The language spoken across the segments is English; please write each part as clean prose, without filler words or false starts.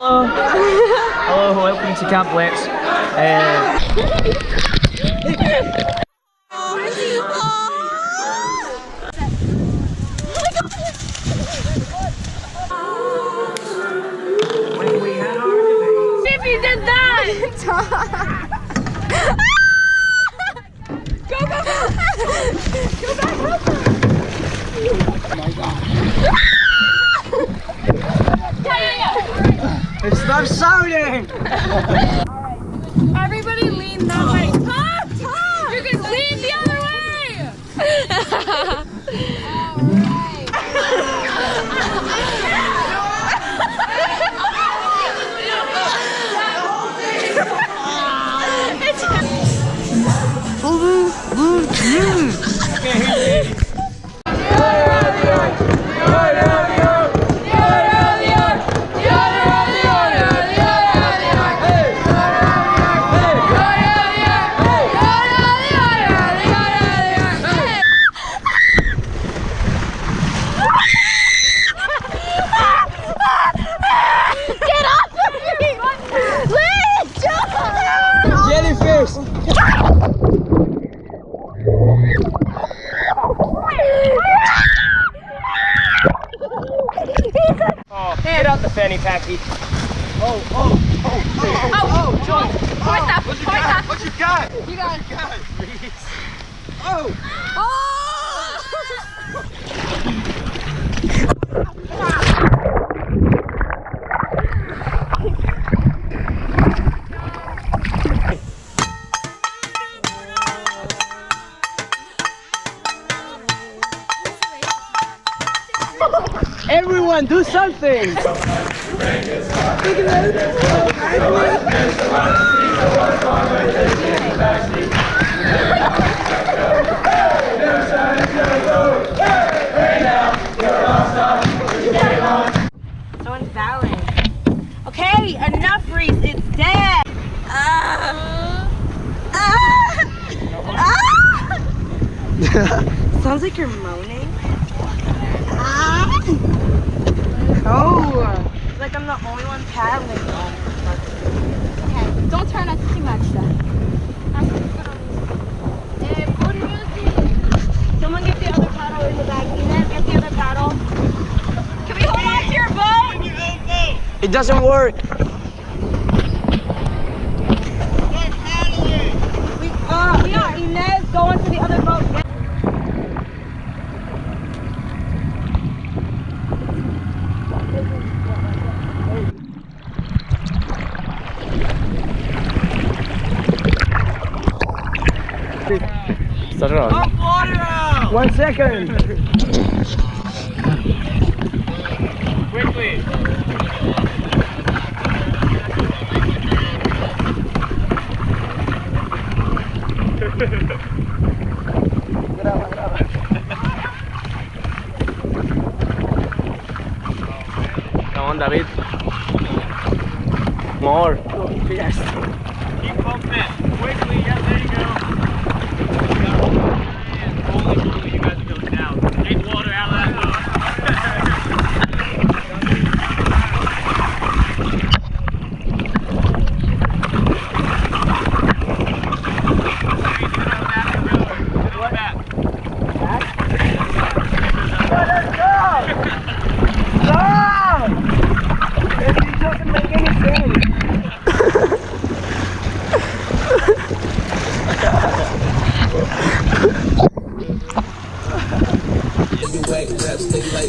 Hello. Hello, welcome to Camp Lex. If you did that! Go, go, go! Go back, go back! Oh my god. Stop shouting! Everybody lean that way. Tom! You can lean the other way! Oh, get out the fanny packy. Oh, Joe. What you got? You got it. Please. Oh. Everyone, do something! Someone's bowing. Okay, enough, Reese. It's dead. Sounds like you're moaning. Oh, like I'm the only one paddling. Okay, don't turn us too much then. Someone get the other paddle in the back. Ines, get the other paddle. Can we hold on to your boat? It doesn't work. We are. Ines, go onto the other boat. Start it on. Pump water out! 1 second. Quickly. Come on, David. More. Yes. Keep pumping it. Quickly. Yeah, there you go. Holy moly, you guys are going down. Take water out of that boat.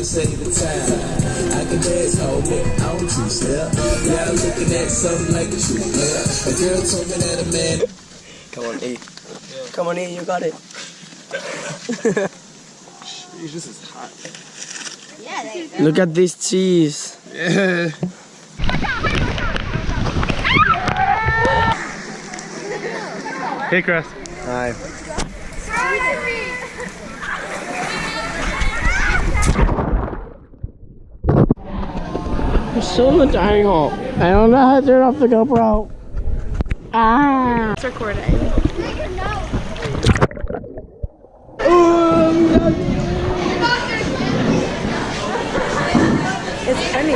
Save the time. I can dance, homie. I don't two-step. Now I'm looking at something like a true player. A girl told me that a man. Come on, E. Come on, E. You got it. This is hot. Yeah, Look at this cheese. Yeah. Hey, Chris. Hi. I'm still in the dining hall. I don't know how to turn off the GoPro. Ah! it's recording. It's funny.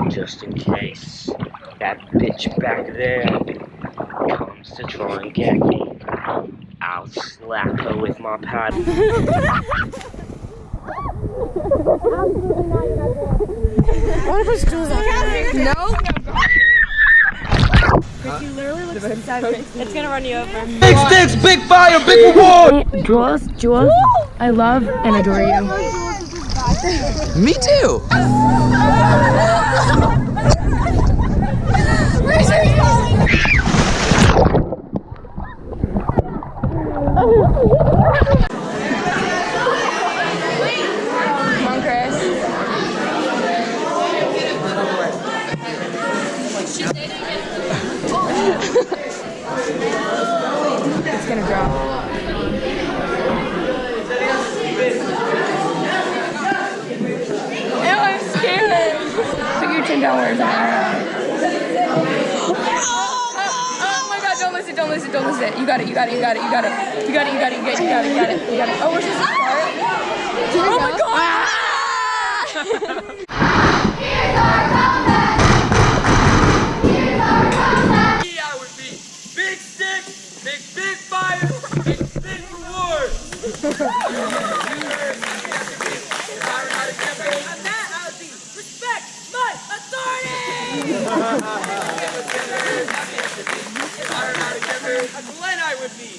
Just in case that bitch back there comes to try and get me, I'll slap her with my pad. What if it's Jules? No. Chris, you literally look inside. It's gonna run you over. Big sticks, big fire, big reward. Jules, I love and adore you. Me too. Come on, Chris. It's gonna drop. Ew, I'm scared. Put your $10 on it. Oh my god, don't listen. You got it. Oh, we're supposed to start? Oh my god! I would be big stick, big fire, big reward. And that I would be respect my authority. And Glenn I would be.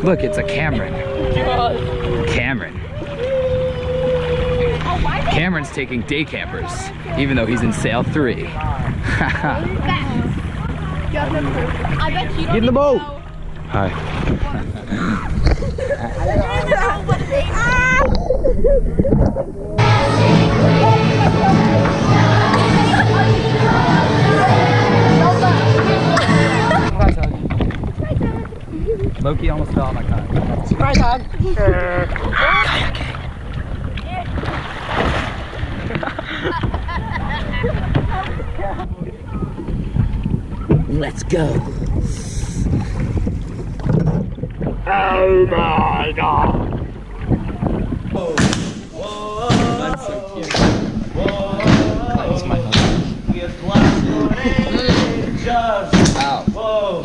Look, it's a Cameron. Cameron. Cameron's taking day campers, even though he's in sail 3. Get in the boat. Hi. Loki almost fell on my kayak. Hi, dog. Kayaking. Let's go. Oh my god. Whoa, that's so cute. That's my husband. Ow. Whoa.